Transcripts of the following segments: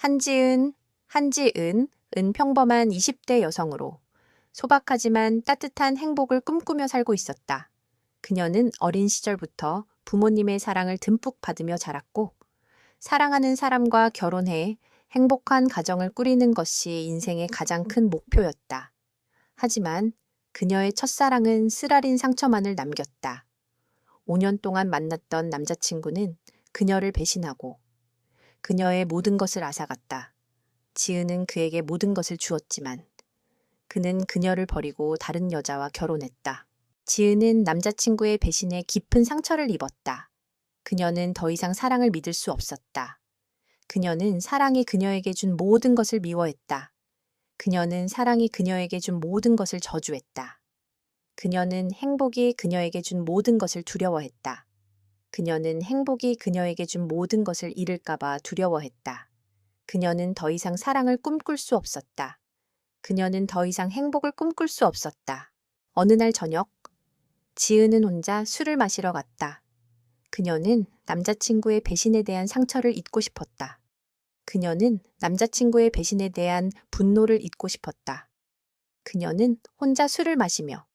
한지은, 은 평범한 20대 여성으로 소박하지만 따뜻한 행복을 꿈꾸며 살고 있었다. 그녀는 어린 시절부터 부모님의 사랑을 듬뿍 받으며 자랐고, 사랑하는 사람과 결혼해 행복한 가정을 꾸리는 것이 인생의 가장 큰 목표였다. 하지만 그녀의 첫사랑은 쓰라린 상처만을 남겼다. 5년 동안 만났던 남자친구는 그녀를 배신하고 그녀의 모든 것을 앗아갔다. 지은은 그에게 모든 것을 주었지만 그는 그녀를 버리고 다른 여자와 결혼했다. 지은은 남자친구의 배신에 깊은 상처를 입었다. 그녀는 더 이상 사랑을 믿을 수 없었다. 그녀는 사랑이 그녀에게 준 모든 것을 미워했다. 그녀는 사랑이 그녀에게 준 모든 것을 저주했다. 그녀는 행복이 그녀에게 준 모든 것을 두려워했다. 그녀는 행복이 그녀에게 준 모든 것을 잃을까봐 두려워했다. 그녀는 더 이상 사랑을 꿈꿀 수 없었다. 그녀는 더 이상 행복을 꿈꿀 수 없었다. 어느 날 저녁, 지은은 혼자 술을 마시러 갔다. 그녀는 남자친구의 배신에 대한 상처를 잊고 싶었다. 그녀는 남자친구의 배신에 대한 분노를 잊고 싶었다. 그녀는 혼자 술을 마시며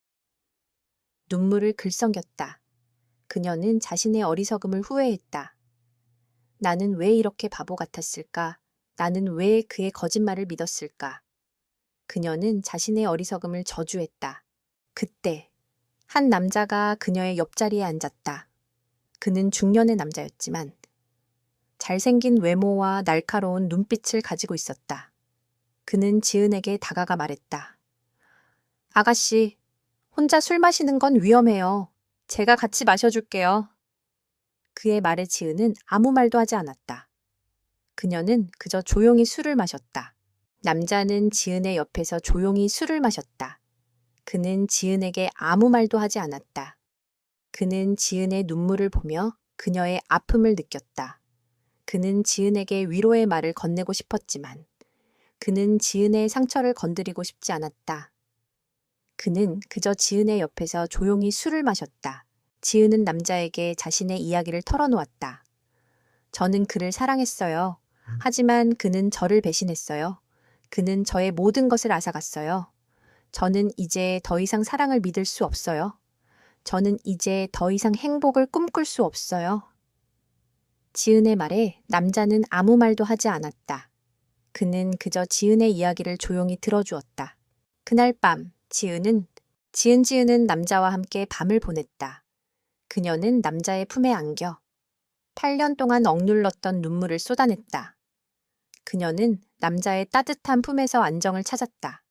눈물을 글썽였다. 그녀는 자신의 어리석음을 후회했다. 나는 왜 이렇게 바보 같았을까? 나는 왜 그의 거짓말을 믿었을까? 그녀는 자신의 어리석음을 저주했다. 그때 한 남자가 그녀의 옆자리에 앉았다. 그는 중년의 남자였지만 잘생긴 외모와 날카로운 눈빛을 가지고 있었다. 그는 지은에게 다가가 말했다. 아가씨, 혼자 술 마시는 건 위험해요. 제가 같이 마셔줄게요. 그의 말에 지은은 아무 말도 하지 않았다. 그녀는 그저 조용히 술을 마셨다. 남자는 지은의 옆에서 조용히 술을 마셨다. 그는 지은에게 아무 말도 하지 않았다. 그는 지은의 눈물을 보며 그녀의 아픔을 느꼈다. 그는 지은에게 위로의 말을 건네고 싶었지만 그는 지은의 상처를 건드리고 싶지 않았다. 그는 그저 지은의 옆에서 조용히 술을 마셨다. 지은은 남자에게 자신의 이야기를 털어놓았다. 저는 그를 사랑했어요. 하지만 그는 저를 배신했어요. 그는 저의 모든 것을 앗아갔어요. 저는 이제 더 이상 사랑을 믿을 수 없어요. 저는 이제 더 이상 행복을 꿈꿀 수 없어요. 지은의 말에 남자는 아무 말도 하지 않았다. 그는 그저 지은의 이야기를 조용히 들어주었다. 그날 밤, 지은은 남자와 함께 밤을 보냈다. 그녀는 남자의 품에 안겨 8년 동안 억눌렀던 눈물을 쏟아냈다. 그녀는 남자의 따뜻한 품에서 안정을 찾았다.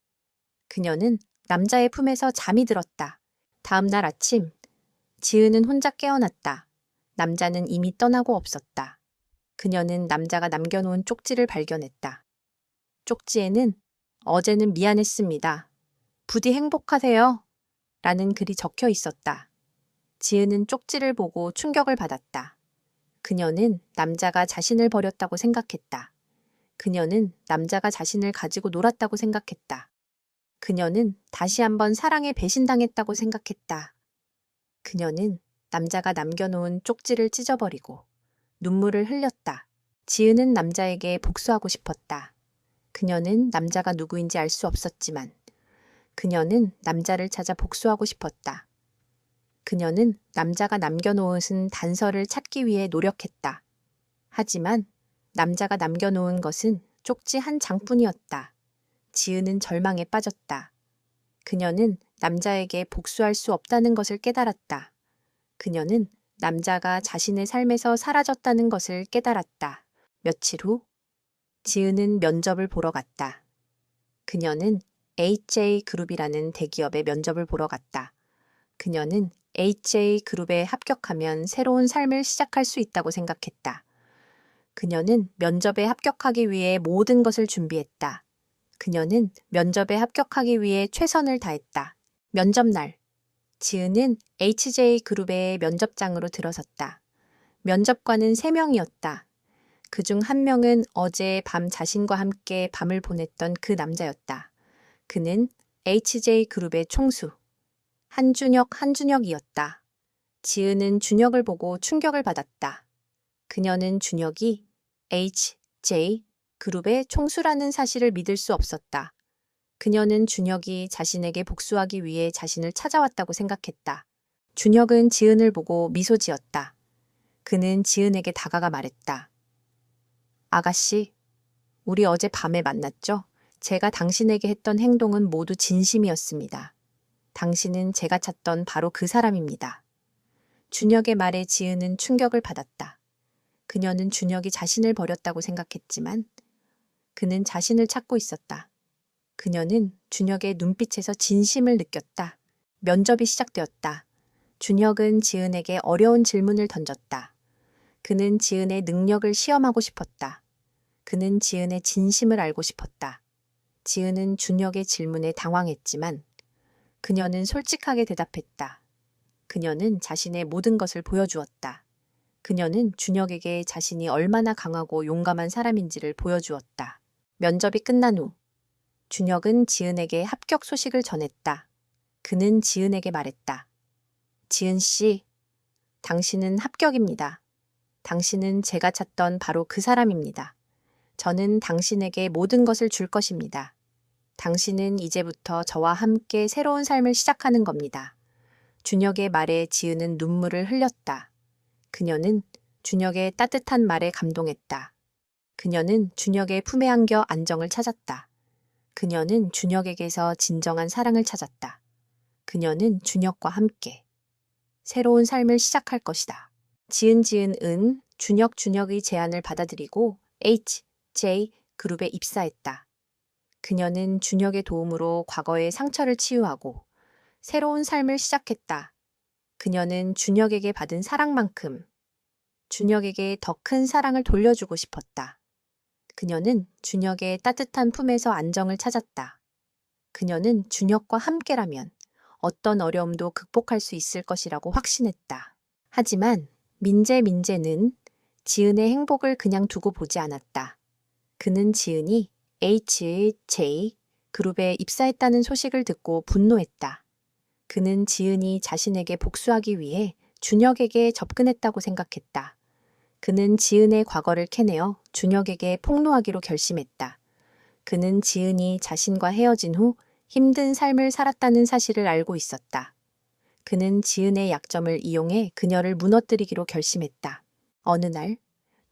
그녀는 남자의 품에서 잠이 들었다. 다음 날 아침, 지은은 혼자 깨어났다. 남자는 이미 떠나고 없었다. 그녀는 남자가 남겨놓은 쪽지를 발견했다. 쪽지에는 어제는 미안했습니다. 부디 행복하세요. 라는 글이 적혀 있었다. 지은은 쪽지를 보고 충격을 받았다. 그녀는 남자가 자신을 버렸다고 생각했다. 그녀는 남자가 자신을 가지고 놀았다고 생각했다. 그녀는 다시 한번 사랑에 배신당했다고 생각했다. 그녀는 남자가 남겨놓은 쪽지를 찢어버리고 눈물을 흘렸다. 지은은 남자에게 복수하고 싶었다. 그녀는 남자가 누구인지 알 수 없었지만 그녀는 남자를 찾아 복수하고 싶었다. 그녀는 남자가 남겨놓은 단서를 찾기 위해 노력했다. 하지만 남자가 남겨놓은 것은 쪽지 한 장뿐이었다. 지은은 절망에 빠졌다. 그녀는 남자에게 복수할 수 없다는 것을 깨달았다. 그녀는 남자가 자신의 삶에서 사라졌다는 것을 깨달았다. 며칠 후, 지은은 면접을 보러 갔다. 그녀는 HJ그룹이라는 대기업의 면접을 보러 갔다. 그녀는 HJ그룹에 합격하면 새로운 삶을 시작할 수 있다고 생각했다. 그녀는 면접에 합격하기 위해 모든 것을 준비했다. 그녀는 면접에 합격하기 위해 최선을 다했다. 면접날, 지은은 HJ그룹의 면접장으로 들어섰다. 면접관은 3명이었다. 그중 1명은 어제 밤 자신과 함께 밤을 보냈던 그 남자였다. 그는 HJ그룹의 총수, 한준혁이었다. 지은은 준혁을 보고 충격을 받았다. 그녀는 준혁이 HJ 그룹의 총수라는 사실을 믿을 수 없었다. 그녀는 준혁이 자신에게 복수하기 위해 자신을 찾아왔다고 생각했다. 준혁은 지은을 보고 미소 지었다. 그는 지은에게 다가가 말했다. 아가씨, 우리 어제 밤에 만났죠? 제가 당신에게 했던 행동은 모두 진심이었습니다. 당신은 제가 찾던 바로 그 사람입니다. 준혁의 말에 지은은 충격을 받았다. 그녀는 준혁이 자신을 버렸다고 생각했지만 그는 자신을 찾고 있었다. 그녀는 준혁의 눈빛에서 진심을 느꼈다. 면접이 시작되었다. 준혁은 지은에게 어려운 질문을 던졌다. 그는 지은의 능력을 시험하고 싶었다. 그는 지은의 진심을 알고 싶었다. 지은은 준혁의 질문에 당황했지만 그녀는 솔직하게 대답했다. 그녀는 자신의 모든 것을 보여주었다. 그녀는 준혁에게 자신이 얼마나 강하고 용감한 사람인지를 보여주었다. 면접이 끝난 후 준혁은 지은에게 합격 소식을 전했다. 그는 지은에게 말했다. 지은 씨, 당신은 합격입니다. 당신은 제가 찾던 바로 그 사람입니다. 저는 당신에게 모든 것을 줄 것입니다. 당신은 이제부터 저와 함께 새로운 삶을 시작하는 겁니다. 준혁의 말에 지은은 눈물을 흘렸다. 그녀는 준혁의 따뜻한 말에 감동했다. 그녀는 준혁의 품에 안겨 안정을 찾았다. 그녀는 준혁에게서 진정한 사랑을 찾았다. 그녀는 준혁과 함께 새로운 삶을 시작할 것이다. 지은은 준혁의 제안을 받아들이고 HJ 그룹에 입사했다. 그녀는 준혁의 도움으로 과거의 상처를 치유하고 새로운 삶을 시작했다. 그녀는 준혁에게 받은 사랑만큼 준혁에게 더 큰 사랑을 돌려주고 싶었다. 그녀는 준혁의 따뜻한 품에서 안정을 찾았다. 그녀는 준혁과 함께라면 어떤 어려움도 극복할 수 있을 것이라고 확신했다. 하지만 민재는 지은의 행복을 그냥 두고 보지 않았다. 그는 지은이 HJ 그룹에 입사했다는 소식을 듣고 분노했다. 그는 지은이 자신에게 복수하기 위해 준혁에게 접근했다고 생각했다. 그는 지은의 과거를 캐내어 준혁에게 폭로하기로 결심했다. 그는 지은이 자신과 헤어진 후 힘든 삶을 살았다는 사실을 알고 있었다. 그는 지은의 약점을 이용해 그녀를 무너뜨리기로 결심했다. 어느 날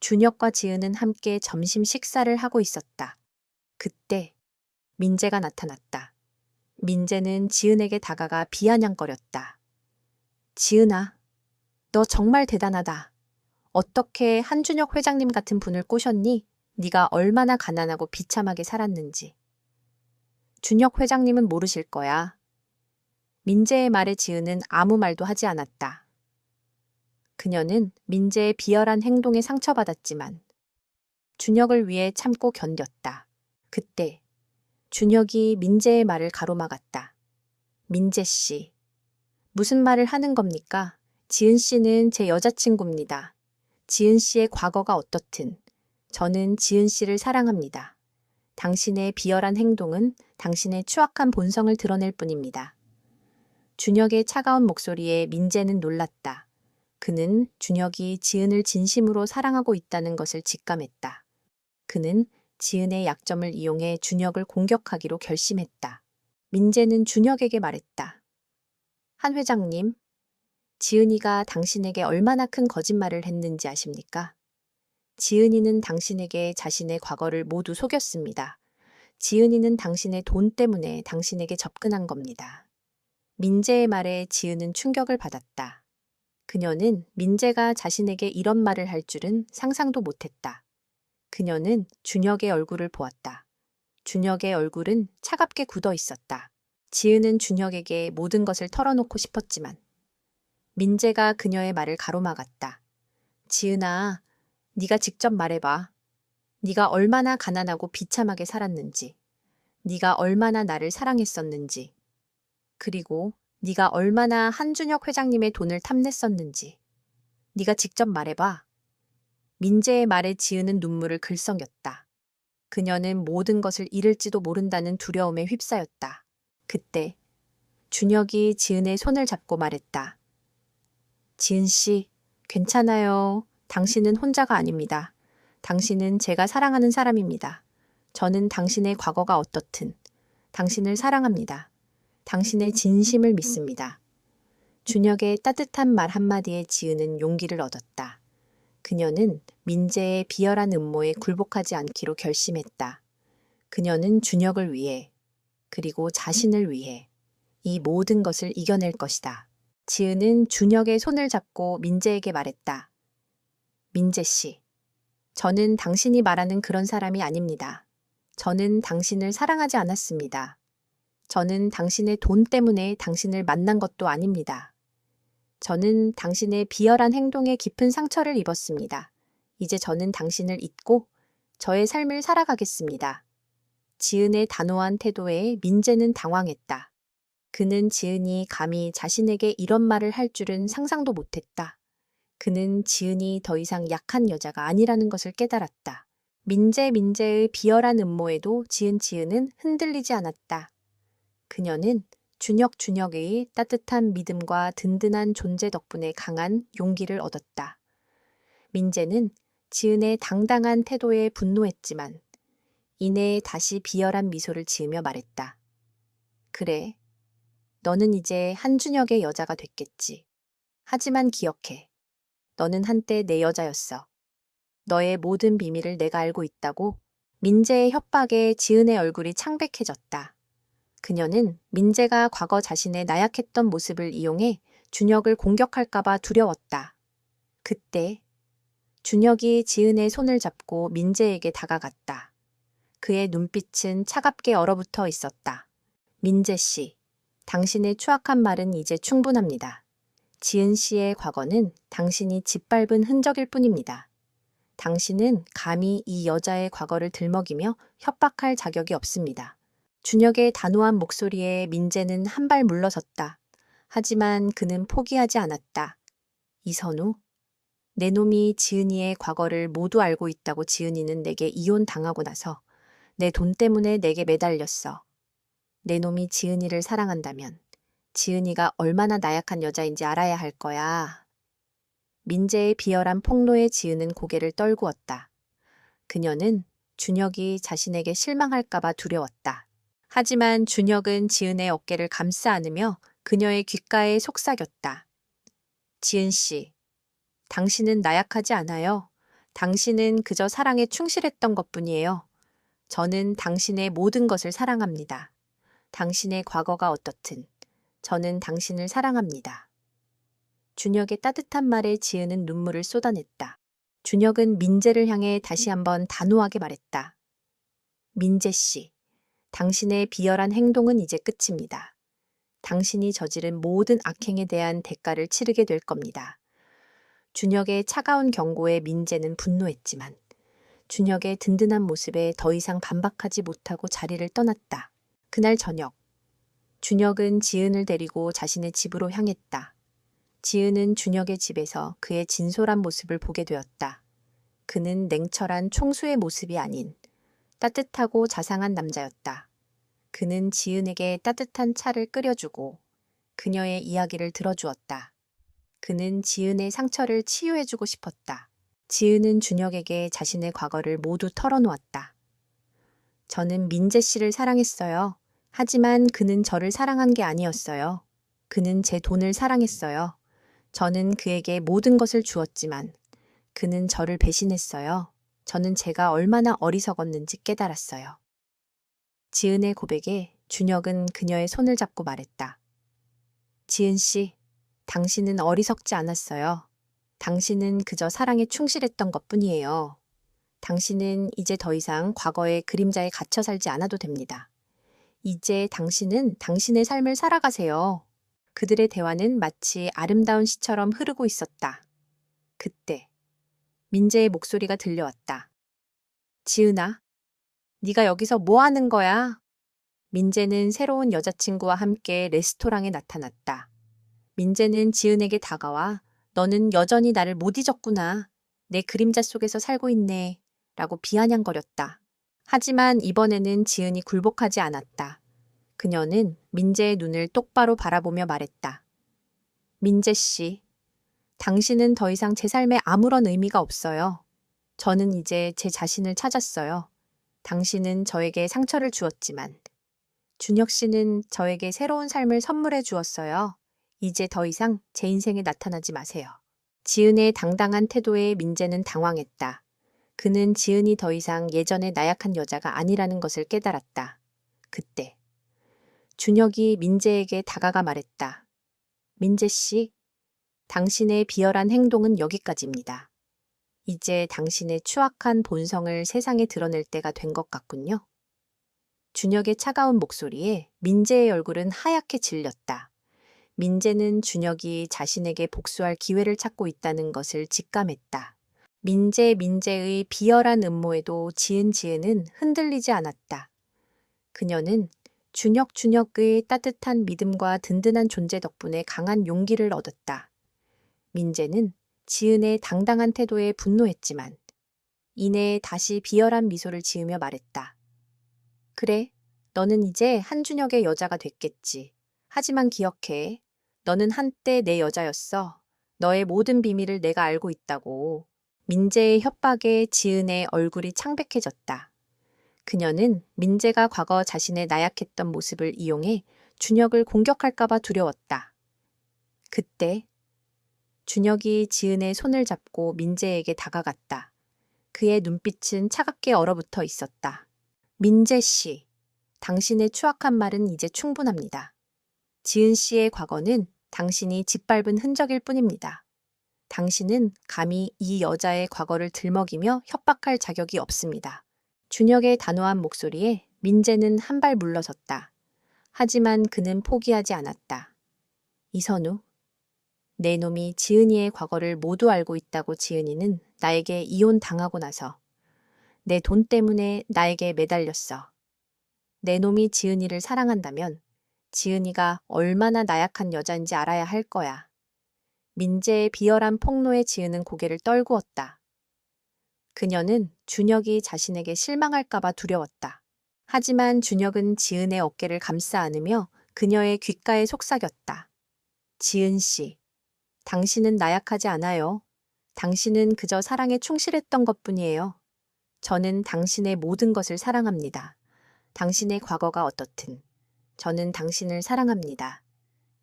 준혁과 지은은 함께 점심 식사를 하고 있었다. 그때 민재가 나타났다. 민재는 지은에게 다가가 비아냥거렸다. 지은아, 너 정말 대단하다. 어떻게 한준혁 회장님 같은 분을 꼬셨니? 네가 얼마나 가난하고 비참하게 살았는지. 준혁 회장님은 모르실 거야. 민재의 말에 지은은 아무 말도 하지 않았다. 그녀는 민재의 비열한 행동에 상처받았지만 준혁을 위해 참고 견뎠다. 그때 준혁이 민재의 말을 가로막았다. 민재 씨, 무슨 말을 하는 겁니까? 지은 씨는 제 여자친구입니다. 지은 씨의 과거가 어떻든 저는 지은 씨를 사랑합니다. 당신의 비열한 행동은 당신의 추악한 본성을 드러낼 뿐입니다. 준혁의 차가운 목소리에 민재는 놀랐다. 그는 준혁이 지은을 진심으로 사랑하고 있다는 것을 직감했다. 그는 지은의 약점을 이용해 준혁을 공격하기로 결심했다. 민재는 준혁에게 말했다. 한 회장님, 지은이가 당신에게 얼마나 큰 거짓말을 했는지 아십니까? 지은이는 당신에게 자신의 과거를 모두 속였습니다. 지은이는 당신의 돈 때문에 당신에게 접근한 겁니다. 민재의 말에 지은은 충격을 받았다. 그녀는 민재가 자신에게 이런 말을 할 줄은 상상도 못했다. 그녀는 준혁의 얼굴을 보았다. 준혁의 얼굴은 차갑게 굳어 있었다. 지은은 준혁에게 모든 것을 털어놓고 싶었지만 민재가 그녀의 말을 가로막았다. 지은아, 네가 직접 말해봐. 네가 얼마나 가난하고 비참하게 살았는지, 네가 얼마나 나를 사랑했었는지, 그리고 네가 얼마나 한준혁 회장님의 돈을 탐냈었는지 네가 직접 말해봐. 민재의 말에 지은은 눈물을 글썽였다. 그녀는 모든 것을 잃을지도 모른다는 두려움에 휩싸였다. 그때 준혁이 지은의 손을 잡고 말했다. 지은 씨, 괜찮아요. 당신은 혼자가 아닙니다. 당신은 제가 사랑하는 사람입니다. 저는 당신의 과거가 어떻든 당신을 사랑합니다. 당신의 진심을 믿습니다. 준혁의 따뜻한 말 한마디에 지은은 용기를 얻었다. 그녀는 민재의 비열한 음모에 굴복하지 않기로 결심했다. 그녀는 준혁을 위해, 그리고 자신을 위해 이 모든 것을 이겨낼 것이다. 지은은 준혁의 손을 잡고 민재에게 말했다. 민재 씨, 저는 당신이 말하는 그런 사람이 아닙니다. 저는 당신을 사랑하지 않았습니다. 저는 당신의 돈 때문에 당신을 만난 것도 아닙니다. 저는 당신의 비열한 행동에 깊은 상처를 입었습니다. 이제 저는 당신을 잊고 저의 삶을 살아가겠습니다. 지은의 단호한 태도에 민재는 당황했다. 그는 지은이 감히 자신에게 이런 말을 할 줄은 상상도 못했다. 그는 지은이 더 이상 약한 여자가 아니라는 것을 깨달았다. 민재의 비열한 음모에도 지은은 흔들리지 않았다. 그녀는 준혁의 따뜻한 믿음과 든든한 존재 덕분에 강한 용기를 얻었다. 민재는 지은의 당당한 태도에 분노했지만 이내 다시 비열한 미소를 지으며 말했다. 그래, 너는 이제 한준혁의 여자가 됐겠지. 하지만 기억해. 너는 한때 내 여자였어. 너의 모든 비밀을 내가 알고 있다고. 민재의 협박에 지은의 얼굴이 창백해졌다. 그녀는 민재가 과거 자신의 나약했던 모습을 이용해 준혁을 공격할까봐 두려웠다. 그때 준혁이 지은의 손을 잡고 민재에게 다가갔다. 그의 눈빛은 차갑게 얼어붙어 있었다. 민재 씨, 당신의 추악한 말은 이제 충분합니다. 지은 씨의 과거는 당신이 짓밟은 흔적일 뿐입니다. 당신은 감히 이 여자의 과거를 들먹이며 협박할 자격이 없습니다. 준혁의 단호한 목소리에 민재는 한 발 물러섰다. 하지만 그는 포기하지 않았다. 이선우, 내 놈이 지은이의 과거를 모두 알고 있다고 지은이는 내게 이혼당하고 나서 내 돈 때문에 내게 매달렸어. 내 놈이 지은이를 사랑한다면 지은이가 얼마나 나약한 여자인지 알아야 할 거야. 민재의 비열한 폭로에 지은은 고개를 떨구었다. 그녀는 준혁이 자신에게 실망할까봐 두려웠다. 하지만 준혁은 지은의 어깨를 감싸 안으며 그녀의 귓가에 속삭였다. 지은 씨, 당신은 나약하지 않아요. 당신은 그저 사랑에 충실했던 것뿐이에요. 저는 당신의 모든 것을 사랑합니다. 당신의 과거가 어떻든 저는 당신을 사랑합니다. 준혁의 따뜻한 말에 지은은 눈물을 쏟아냈다. 준혁은 민재를 향해 다시 한번 단호하게 말했다. 민재 씨, 당신의 비열한 행동은 이제 끝입니다. 당신이 저지른 모든 악행에 대한 대가를 치르게 될 겁니다. 준혁의 차가운 경고에 민재는 분노했지만 준혁의 든든한 모습에 더 이상 반박하지 못하고 자리를 떠났다. 그날 저녁, 준혁은 지은을 데리고 자신의 집으로 향했다. 지은은 준혁의 집에서 그의 진솔한 모습을 보게 되었다. 그는 냉철한 총수의 모습이 아닌 따뜻하고 자상한 남자였다. 그는 지은에게 따뜻한 차를 끓여주고 그녀의 이야기를 들어주었다. 그는 지은의 상처를 치유해주고 싶었다. 지은은 준혁에게 자신의 과거를 모두 털어놓았다. 저는 민재 씨를 사랑했어요. 하지만 그는 저를 사랑한 게 아니었어요. 그는 제 돈을 사랑했어요. 저는 그에게 모든 것을 주었지만 그는 저를 배신했어요. 저는 제가 얼마나 어리석었는지 깨달았어요. 지은의 고백에 준혁은 그녀의 손을 잡고 말했다. 지은 씨, 당신은 어리석지 않았어요. 당신은 그저 사랑에 충실했던 것뿐이에요. 당신은 이제 더 이상 과거의 그림자에 갇혀 살지 않아도 됩니다. 이제 당신은 당신의 삶을 살아가세요. 그들의 대화는 마치 아름다운 시처럼 흐르고 있었다. 그때 민재의 목소리가 들려왔다. 지은아, 네가 여기서 뭐 하는 거야? 민재는 새로운 여자친구와 함께 레스토랑에 나타났다. 민재는 지은에게 다가와 너는 여전히 나를 못 잊었구나. 내 그림자 속에서 살고 있네. 라고 비아냥거렸다. 하지만 이번에는 지은이 굴복하지 않았다. 그녀는 민재의 눈을 똑바로 바라보며 말했다. 민재 씨, 당신은 더 이상 제 삶에 아무런 의미가 없어요. 저는 이제 제 자신을 찾았어요. 당신은 저에게 상처를 주었지만 준혁 씨는 저에게 새로운 삶을 선물해 주었어요. 이제 더 이상 제 인생에 나타나지 마세요. 지은의 당당한 태도에 민재는 당황했다. 그는 지은이 더 이상 예전의 나약한 여자가 아니라는 것을 깨달았다. 그때 준혁이 민재에게 다가가 말했다. 민재 씨, 당신의 비열한 행동은 여기까지입니다. 이제 당신의 추악한 본성을 세상에 드러낼 때가 된 것 같군요. 준혁의 차가운 목소리에 민재의 얼굴은 하얗게 질렸다. 민재는 준혁이 자신에게 복수할 기회를 찾고 있다는 것을 직감했다. 민재의 비열한 음모에도 지은은 흔들리지 않았다. 그녀는 준혁의 따뜻한 믿음과 든든한 존재 덕분에 강한 용기를 얻었다. 민재는 지은의 당당한 태도에 분노했지만 이내 다시 비열한 미소를 지으며 말했다. 그래, 너는 이제 한준혁의 여자가 됐겠지. 하지만 기억해. 너는 한때 내 여자였어. 너의 모든 비밀을 내가 알고 있다고. 민재의 협박에 지은의 얼굴이 창백해졌다. 그녀는 민재가 과거 자신의 나약했던 모습을 이용해 준혁을 공격할까봐 두려웠다. 그때 준혁이 지은의 손을 잡고 민재에게 다가갔다. 그의 눈빛은 차갑게 얼어붙어 있었다. 민재 씨, 당신의 추악한 말은 이제 충분합니다. 지은 씨의 과거는 당신이 짓밟은 흔적일 뿐입니다. 당신은 감히 이 여자의 과거를 들먹이며 협박할 자격이 없습니다. 준혁의 단호한 목소리에 민재는 한 발 물러섰다. 하지만 그는 포기하지 않았다. 이선우, 내 놈이 지은이의 과거를 모두 알고 있다고 지은이는 나에게 이혼당하고 나서 내 돈 때문에 나에게 매달렸어. 내 놈이 지은이를 사랑한다면 지은이가 얼마나 나약한 여자인지 알아야 할 거야. 민재의 비열한 폭로에 지은은 고개를 떨구었다. 그녀는 준혁이 자신에게 실망할까봐 두려웠다. 하지만 준혁은 지은의 어깨를 감싸 안으며 그녀의 귓가에 속삭였다. 지은 씨, 당신은 나약하지 않아요. 당신은 그저 사랑에 충실했던 것뿐이에요. 저는 당신의 모든 것을 사랑합니다. 당신의 과거가 어떻든 저는 당신을 사랑합니다.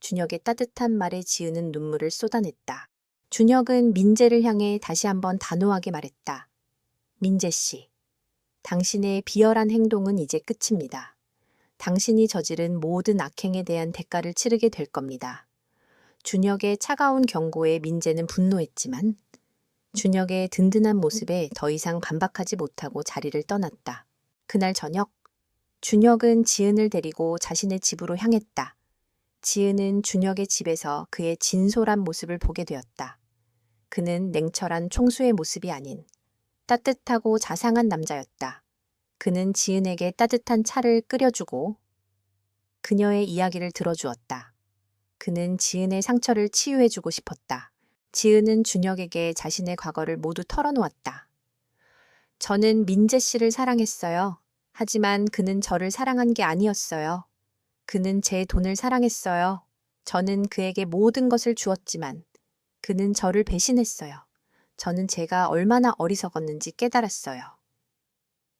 준혁의 따뜻한 말에 지은은 눈물을 쏟아냈다. 준혁은 민재를 향해 다시 한번 단호하게 말했다. 민재 씨, 당신의 비열한 행동은 이제 끝입니다. 당신이 저지른 모든 악행에 대한 대가를 치르게 될 겁니다. 준혁의 차가운 경고에 민재는 분노했지만 준혁의 든든한 모습에 더 이상 반박하지 못하고 자리를 떠났다. 그날 저녁, 준혁은 지은을 데리고 자신의 집으로 향했다. 지은은 준혁의 집에서 그의 진솔한 모습을 보게 되었다. 그는 냉철한 총수의 모습이 아닌 따뜻하고 자상한 남자였다. 그는 지은에게 따뜻한 차를 끓여주고 그녀의 이야기를 들어주었다. 그는 지은의 상처를 치유해주고 싶었다. 지은은 준혁에게 자신의 과거를 모두 털어놓았다. 저는 민재 씨를 사랑했어요. 하지만 그는 저를 사랑한 게 아니었어요. 그는 제 돈을 사랑했어요. 저는 그에게 모든 것을 주었지만 그는 저를 배신했어요. 저는 제가 얼마나 어리석었는지 깨달았어요.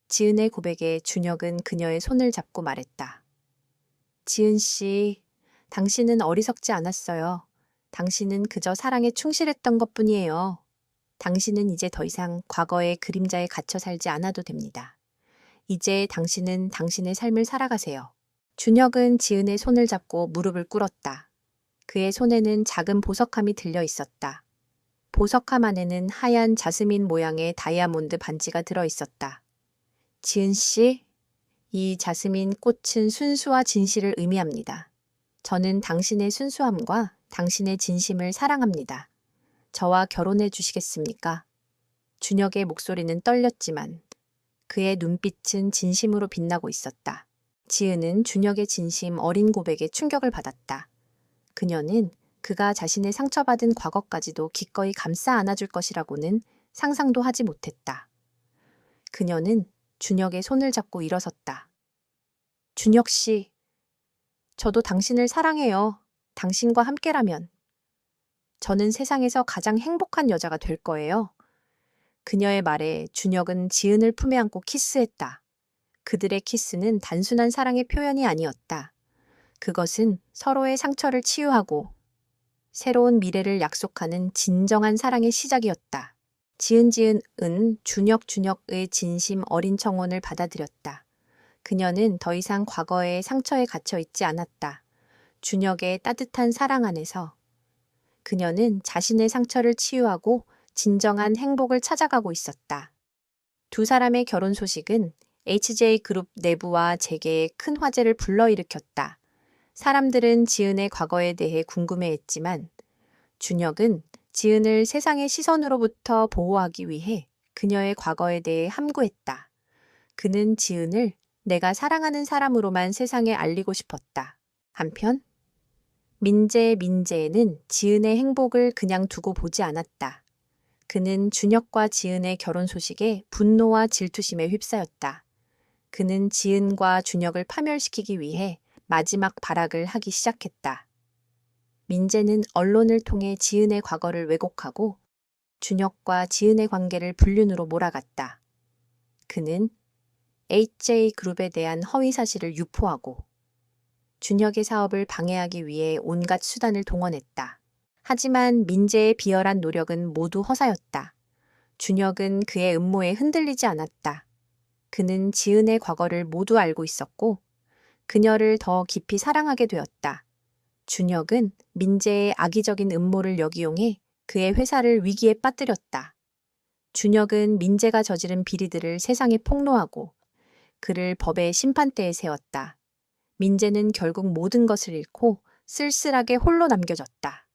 지은의 고백에 준혁은 그녀의 손을 잡고 말했다. 지은 씨, 당신은 어리석지 않았어요. 당신은 그저 사랑에 충실했던 것뿐이에요. 당신은 이제 더 이상 과거의 그림자에 갇혀 살지 않아도 됩니다. 이제 당신은 당신의 삶을 살아가세요. 준혁은 지은의 손을 잡고 무릎을 꿇었다. 그의 손에는 작은 보석함이 들려 있었다. 보석함 안에는 하얀 자스민 모양의 다이아몬드 반지가 들어 있었다. 지은 씨, 이 자스민 꽃은 순수와 진실을 의미합니다. 저는 당신의 순수함과 당신의 진심을 사랑합니다. 저와 결혼해 주시겠습니까? 준혁의 목소리는 떨렸지만 그의 눈빛은 진심으로 빛나고 있었다. 지은은 준혁의 진심 어린 고백에 충격을 받았다. 그녀는 그가 자신의 상처받은 과거까지도 기꺼이 감싸 안아줄 것이라고는 상상도 하지 못했다. 그녀는 준혁의 손을 잡고 일어섰다. 준혁 씨, 저도 당신을 사랑해요. 당신과 함께라면 저는 세상에서 가장 행복한 여자가 될 거예요. 그녀의 말에 준혁은 지은을 품에 안고 키스했다. 그들의 키스는 단순한 사랑의 표현이 아니었다. 그것은 서로의 상처를 치유하고 새로운 미래를 약속하는 진정한 사랑의 시작이었다. 지은은 준혁의 진심 어린 청혼을 받아들였다. 그녀는 더 이상 과거의 상처에 갇혀 있지 않았다. 준혁의 따뜻한 사랑 안에서 그녀는 자신의 상처를 치유하고 진정한 행복을 찾아가고 있었다. 두 사람의 결혼 소식은 HJ그룹 내부와 재계에 큰 화제를 불러일으켰다. 사람들은 지은의 과거에 대해 궁금해했지만 준혁은 지은을 세상의 시선으로부터 보호하기 위해 그녀의 과거에 대해 함구했다. 그는 지은을 내가 사랑하는 사람으로만 세상에 알리고 싶었다. 한편 민재는 지은의 행복을 그냥 두고 보지 않았다. 그는 준혁과 지은의 결혼 소식에 분노와 질투심에 휩싸였다. 그는 지은과 준혁을 파멸시키기 위해 마지막 발악을 하기 시작했다. 민재는 언론을 통해 지은의 과거를 왜곡하고 준혁과 지은의 관계를 불륜으로 몰아갔다. 그는 HJ그룹에 대한 허위 사실을 유포하고 준혁의 사업을 방해하기 위해 온갖 수단을 동원했다. 하지만 민재의 비열한 노력은 모두 허사였다. 준혁은 그의 음모에 흔들리지 않았다. 그는 지은의 과거를 모두 알고 있었고 그녀를 더 깊이 사랑하게 되었다. 준혁은 민재의 악의적인 음모를 역이용해 그의 회사를 위기에 빠뜨렸다. 준혁은 민재가 저지른 비리들을 세상에 폭로하고 그를 법의 심판대에 세웠다. 민재는 결국 모든 것을 잃고 쓸쓸하게 홀로 남겨졌다.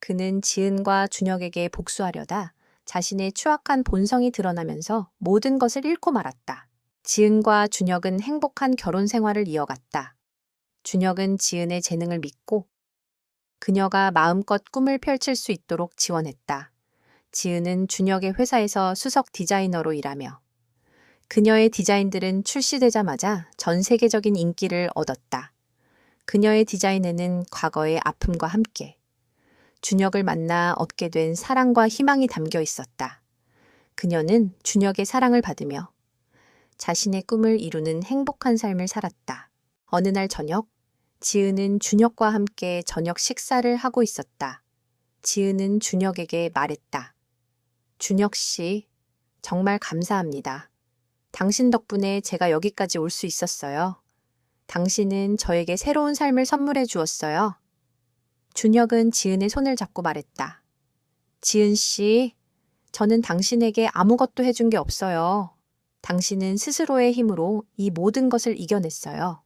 그는 지은과 준혁에게 복수하려다 자신의 추악한 본성이 드러나면서 모든 것을 잃고 말았다. 지은과 준혁은 행복한 결혼 생활을 이어갔다. 준혁은 지은의 재능을 믿고 그녀가 마음껏 꿈을 펼칠 수 있도록 지원했다. 지은은 준혁의 회사에서 수석 디자이너로 일하며 그녀의 디자인들은 출시되자마자 전 세계적인 인기를 얻었다. 그녀의 디자인에는 과거의 아픔과 함께 준혁을 만나 얻게 된 사랑과 희망이 담겨 있었다. 그녀는 준혁의 사랑을 받으며 자신의 꿈을 이루는 행복한 삶을 살았다. 어느 날 저녁, 지은은 준혁과 함께 저녁 식사를 하고 있었다. 지은은 준혁에게 말했다. 준혁 씨, 정말 감사합니다. 당신 덕분에 제가 여기까지 올 수 있었어요. 당신은 저에게 새로운 삶을 선물해 주었어요. 준혁은 지은의 손을 잡고 말했다. 지은 씨, 저는 당신에게 아무것도 해준 게 없어요. 당신은 스스로의 힘으로 이 모든 것을 이겨냈어요.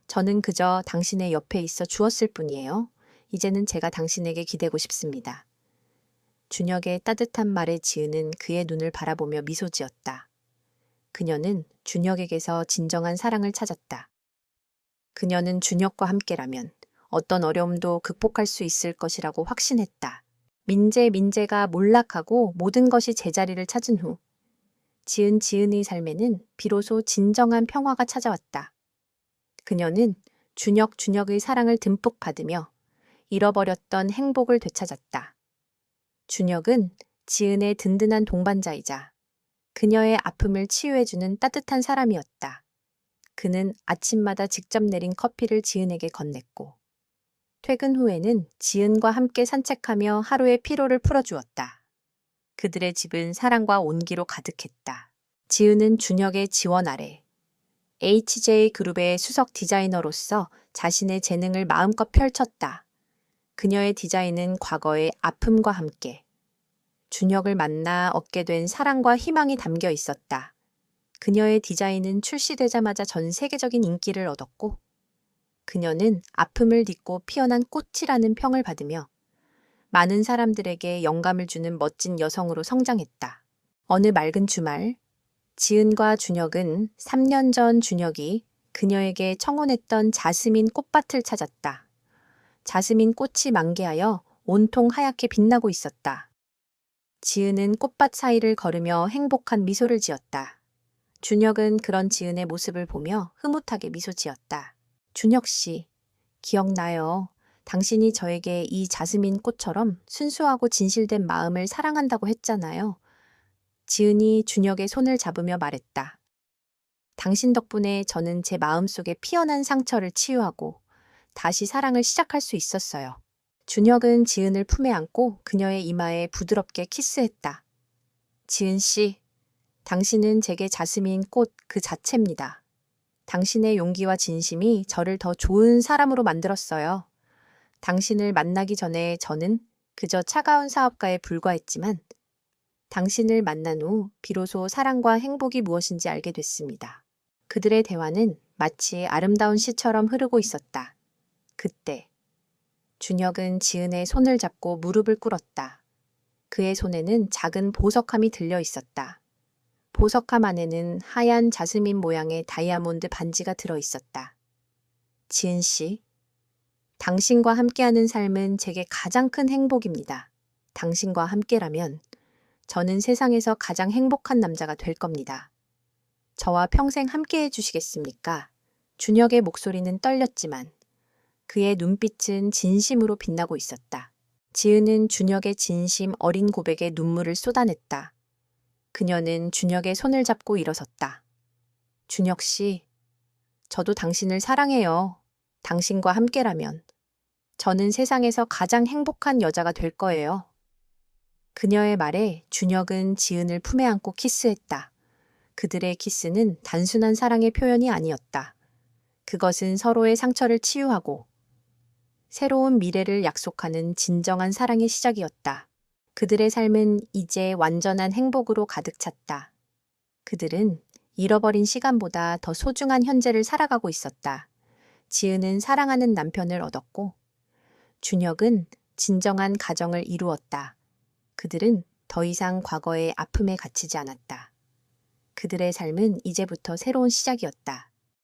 저는 그저 당신의 옆에 있어 주었을 뿐이에요. 이제는 제가 당신에게 기대고 싶습니다. 준혁의 따뜻한 말에 지은은 그의 눈을 바라보며 미소 지었다. 그녀는 준혁에게서 진정한 사랑을 찾았다. 그녀는 준혁과 함께라면 어떤 어려움도 극복할 수 있을 것이라고 확신했다. 민재가 몰락하고 모든 것이 제자리를 찾은 후 지은의 삶에는 비로소 진정한 평화가 찾아왔다. 그녀는 준혁의 사랑을 듬뿍 받으며 잃어버렸던 행복을 되찾았다. 준혁은 지은의 든든한 동반자이자 그녀의 아픔을 치유해주는 따뜻한 사람이었다. 그는 아침마다 직접 내린 커피를 지은에게 건넸고 퇴근 후에는 지은과 함께 산책하며 하루의 피로를 풀어주었다. 그들의 집은 사랑과 온기로 가득했다. 지은은 준혁의 지원 아래 HJ그룹의 수석 디자이너로서 자신의 재능을 마음껏 펼쳤다. 그녀의 디자인은 과거의 아픔과 함께 준혁을 만나 얻게 된 사랑과 희망이 담겨 있었다. 그녀의 디자인은 출시되자마자 전 세계적인 인기를 얻었고 그녀는 아픔을 딛고 피어난 꽃이라는 평을 받으며 많은 사람들에게 영감을 주는 멋진 여성으로 성장했다. 어느 맑은 주말, 지은과 준혁은 3년 전 준혁이 그녀에게 청혼했던 자스민 꽃밭을 찾았다. 자스민 꽃이 만개하여 온통 하얗게 빛나고 있었다. 지은은 꽃밭 사이를 걸으며 행복한 미소를 지었다. 준혁은 그런 지은의 모습을 보며 흐뭇하게 미소 지었다. 준혁 씨, 기억나요? 당신이 저에게 이 자스민 꽃처럼 순수하고 진실된 마음을 사랑한다고 했잖아요. 지은이 준혁의 손을 잡으며 말했다. 당신 덕분에 저는 제 마음속에 피어난 상처를 치유하고 다시 사랑을 시작할 수 있었어요. 준혁은 지은을 품에 안고 그녀의 이마에 부드럽게 키스했다. 지은 씨, 당신은 제게 자스민 꽃 그 자체입니다. 당신의 용기와 진심이 저를 더 좋은 사람으로 만들었어요. 당신을 만나기 전에 저는 그저 차가운 사업가에 불과했지만 당신을 만난 후 비로소 사랑과 행복이 무엇인지 알게 됐습니다. 그들의 대화는 마치 아름다운 시처럼 흐르고 있었다. 그때 준혁은 지은의 손을 잡고 무릎을 꿇었다. 그의 손에는 작은 보석함이 들려 있었다. 보석함 안에는 하얀 자스민 모양의 다이아몬드 반지가 들어 있었다. 지은 씨, 당신과 함께하는 삶은 제게 가장 큰 행복입니다. 당신과 함께라면 저는 세상에서 가장 행복한 남자가 될 겁니다. 저와 평생 함께해 주시겠습니까? 준혁의 목소리는 떨렸지만 그의 눈빛은 진심으로 빛나고 있었다. 지은은 준혁의 진심 어린 고백에 눈물을 쏟아냈다. 그녀는 준혁의 손을 잡고 일어섰다. 준혁 씨, 저도 당신을 사랑해요. 당신과 함께라면 저는 세상에서 가장 행복한 여자가 될 거예요. 그녀의 말에 준혁은 지은을 품에 안고 키스했다. 그들의 키스는 단순한 사랑의 표현이 아니었다. 그것은 서로의 상처를 치유하고 새로운 미래를 약속하는 진정한 사랑의 시작이었다. 그들의 삶은 이제 완전한 행복으로 가득 찼다. 그들은 잃어버린 시간보다 더 소중한 현재를 살아가고 있었다. 지은은 사랑하는 남편을 얻었고 준혁은 진정한 가정을 이루었다. 그들은 더 이상 과거의 아픔에 갇히지 않았다. 그들의 삶은 이제부터 새로운 시작이었다.